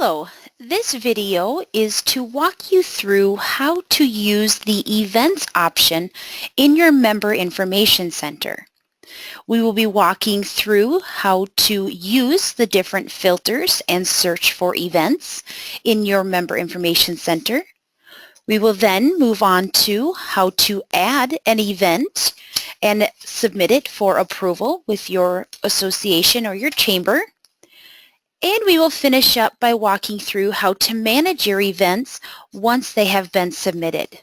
Hello, this video is to walk you through how to use the Events option in your Member Information Center. We will be walking through how to use the different filters and search for events in your Member Information Center. We will then move on to how to add an event and submit it for approval with your association or your chamber. And we will finish up by walking through how to manage your events once they have been submitted.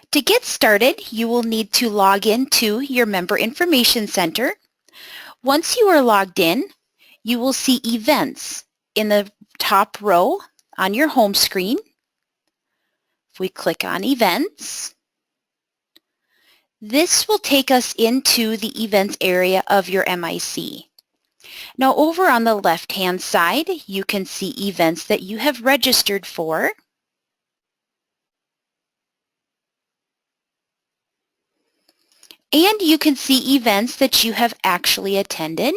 To get started, you will need to log into your Member Information Center. Once you are logged in, you will see Events in the top row on your home screen. If we click on Events, this will take us into the Events area of your MIC. Now over on the left-hand side, you can see events that you have registered for. And you can see events that you have actually attended.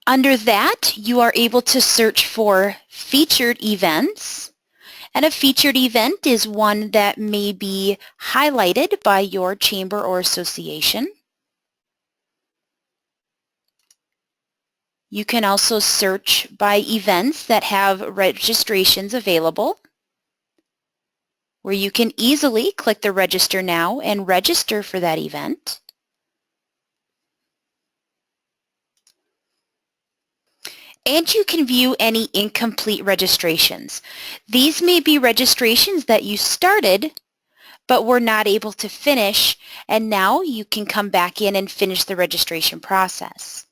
Under that, you are able to search for featured events. And a featured event is one that may be highlighted by your chamber or association. You can also search by events that have registrations available, where you can easily click the Register Now and register for that event. And you can view any incomplete registrations. These may be registrations that you started but were not able to finish, and now you can come back in and finish the registration process.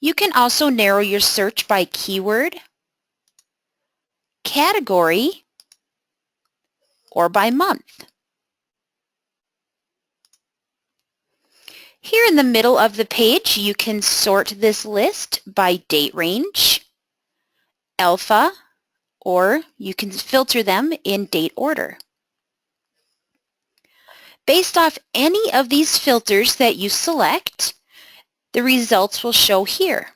You can also narrow your search by keyword, category, or by month. Here in the middle of the page, you can sort this list by date range, alpha, or you can filter them in date order. Based off any of these filters that you select, the results will show here.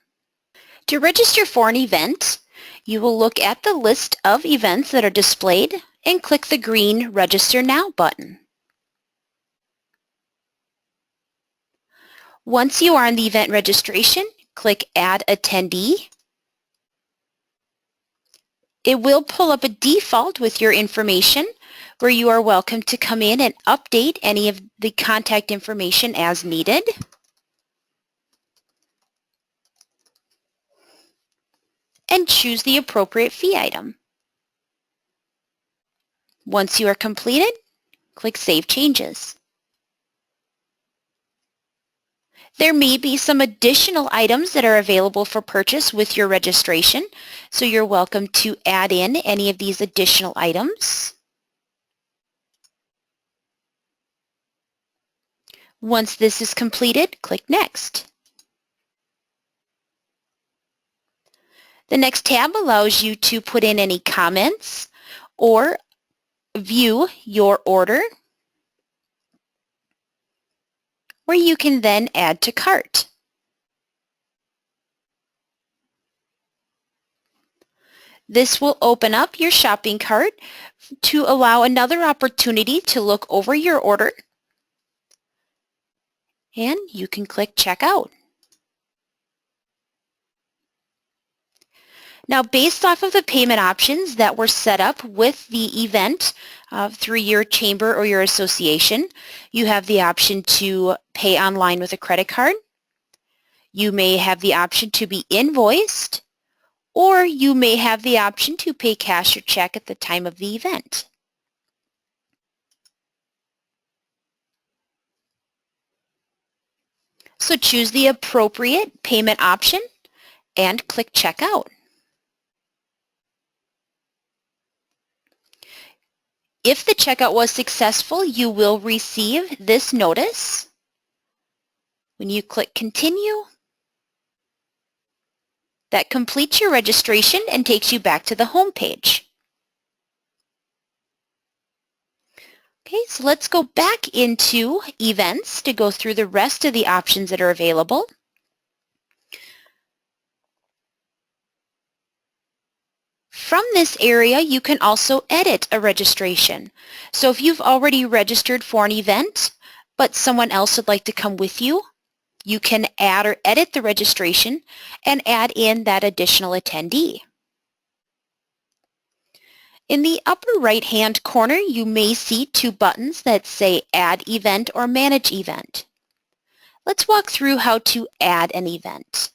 To register for an event, you will look at the list of events that are displayed and click the green Register Now button. Once you are on the event registration, click Add Attendee. It will pull up a default with your information where you are welcome to come in and update any of the contact information as needed. And choose the appropriate fee item. Once you are completed, click Save Changes. There may be some additional items that are available for purchase with your registration, so you're welcome to add in any of these additional items. Once this is completed, click Next. The next tab allows you to put in any comments or view your order, where you can then add to cart. This will open up your shopping cart to allow another opportunity to look over your order, and you can click Checkout. Now, based off of the payment options that were set up with the event through your chamber or your association, you have the option to pay online with a credit card. You may have the option to be invoiced, or you may have the option to pay cash or check at the time of the event. So choose the appropriate payment option and click Checkout. If the checkout was successful, you will receive this notice. When you click Continue, that completes your registration and takes you back to the home page. Okay, so let's go back into events to go through the rest of the options that are available. From this area, you can also edit a registration. So if you've already registered for an event, but someone else would like to come with you, you can add or edit the registration and add in that additional attendee. In the upper right-hand corner, you may see two buttons that say Add Event or Manage Event. Let's walk through how to add an event.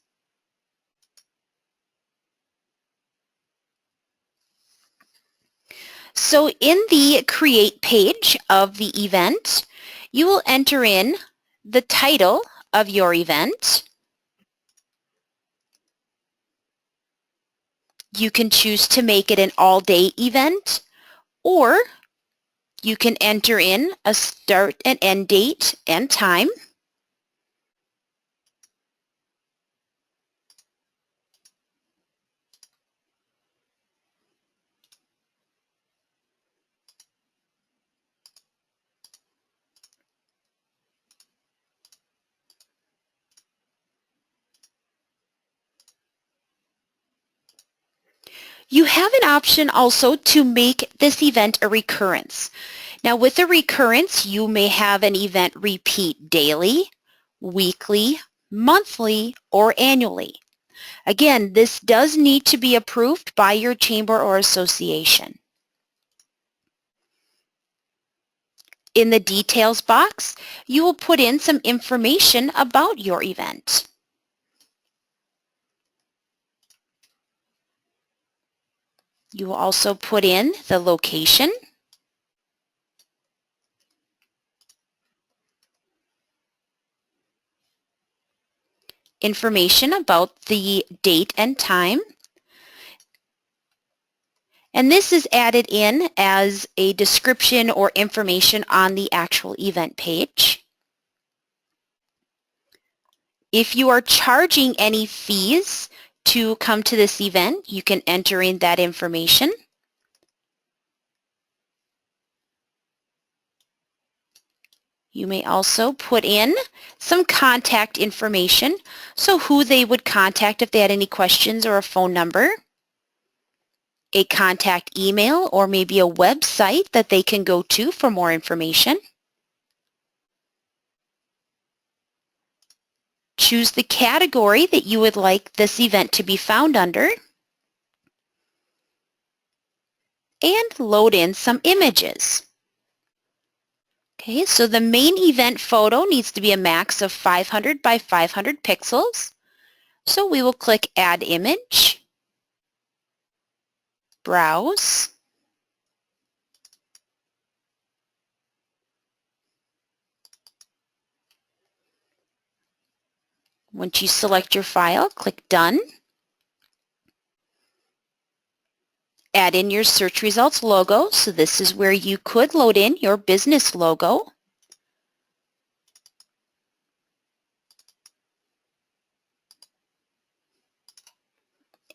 So in the Create page of the event, you will enter in the title of your event. You can choose to make it an all-day event, or you can enter in a start and end date and time. You have an option also to make this event a recurrence. Now with a recurrence, you may have an event repeat daily, weekly, monthly, or annually. Again, this does need to be approved by your chamber or association. In the details box, you will put in some information about your event. You will also put in the location, information about the date and time, and this is added in as a description or information on the actual event page. If you are charging any fees to come to this event, you can enter in that information. You may also put in some contact information, so who they would contact if they had any questions, or a phone number, a contact email, or maybe a website that they can go to for more information. Choose the category that you would like this event to be found under, and load in some images. Okay, so the main event photo needs to be a max of 500 by 500 pixels. So we will click Add Image, Browse, once you select your file, click Done. Add in your search results logo. So this is where you could load in your business logo.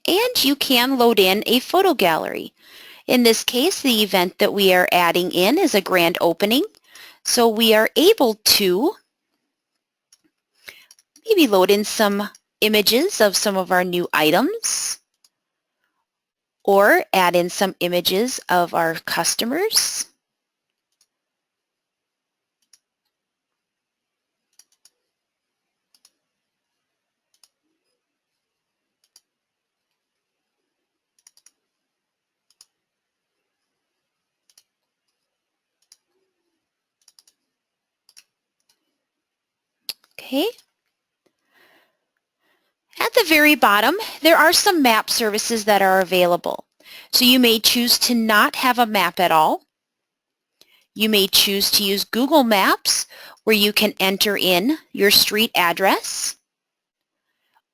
And you can load in a photo gallery. In this case, the event that we are adding in is a grand opening. So we are able to maybe load in some images of some of our new items, or add in some images of our customers. Okay. At the very bottom, there are some map services that are available. So you may choose to not have a map at all. You may choose to use Google Maps, where you can enter in your street address.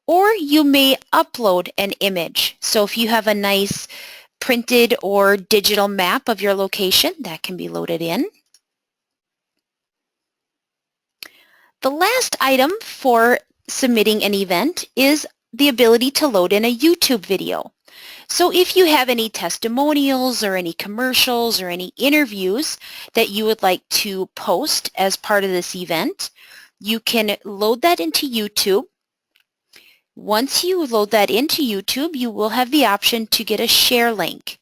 Or you may upload an image. So if you have a nice printed or digital map of your location, that can be loaded in. The last item for submitting an event is the ability to load in a YouTube video. So if you have any testimonials or any commercials or any interviews that you would like to post as part of this event, you can load that into YouTube. Once you load that into YouTube, you will have the option to get a share link.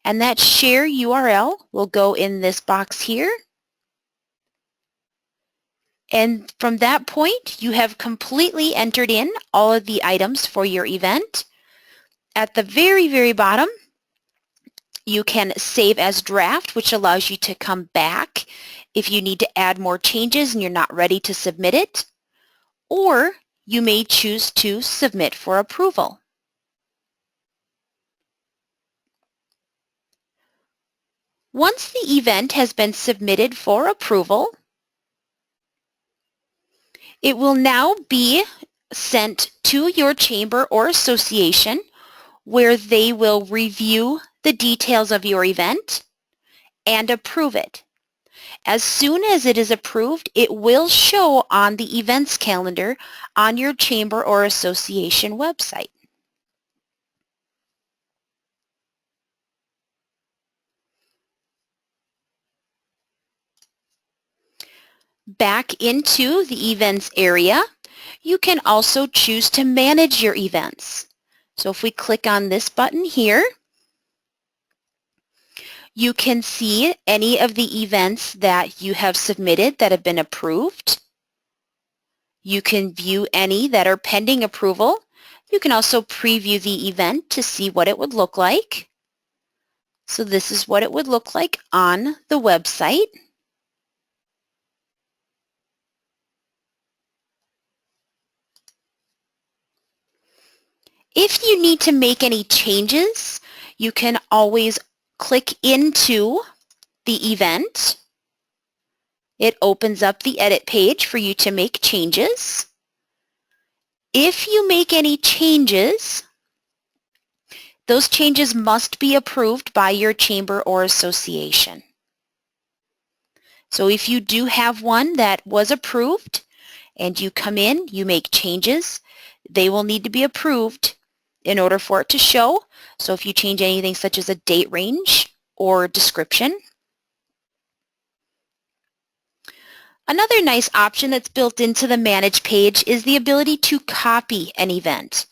And that share URL will go in this box here. And from that point, you have completely entered in all of the items for your event. At the very, very bottom, you can save as draft, which allows you to come back if you need to add more changes and you're not ready to submit it. Or you may choose to submit for approval. Once the event has been submitted for approval, it will now be sent to your chamber or association where they will review the details of your event and approve it. As soon as it is approved, it will show on the events calendar on your chamber or association website. Back into the events area, you can also choose to manage your events. So if we click on this button here, you can see any of the events that you have submitted that have been approved. You can view any that are pending approval. You can also preview the event to see what it would look like. So this is what it would look like on the website. If you need to make any changes, you can always click into the event. It opens up the edit page for you to make changes. If you make any changes, those changes must be approved by your chamber or association. So if you do have one that was approved and you come in, you make changes, they will need to be approved in order for it to show. So if you change anything such as a date range or description. Another nice option that's built into the Manage page is the ability to copy an event.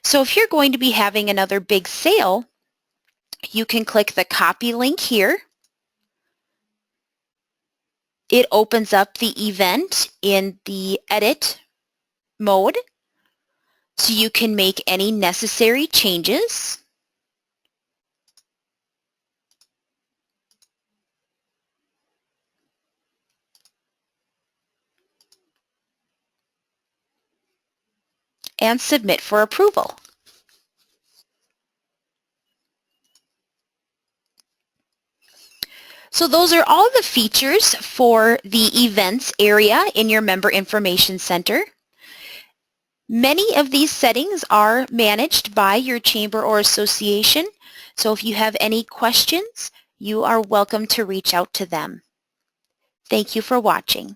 So if you're going to be having another big sale, you can click the copy link here. It opens up the event in the edit mode, so you can make any necessary changes. And submit for approval. So those are all the features for the events area in your Member Information Center. Many of these settings are managed by your chamber or association, so if you have any questions, you are welcome to reach out to them. Thank you for watching.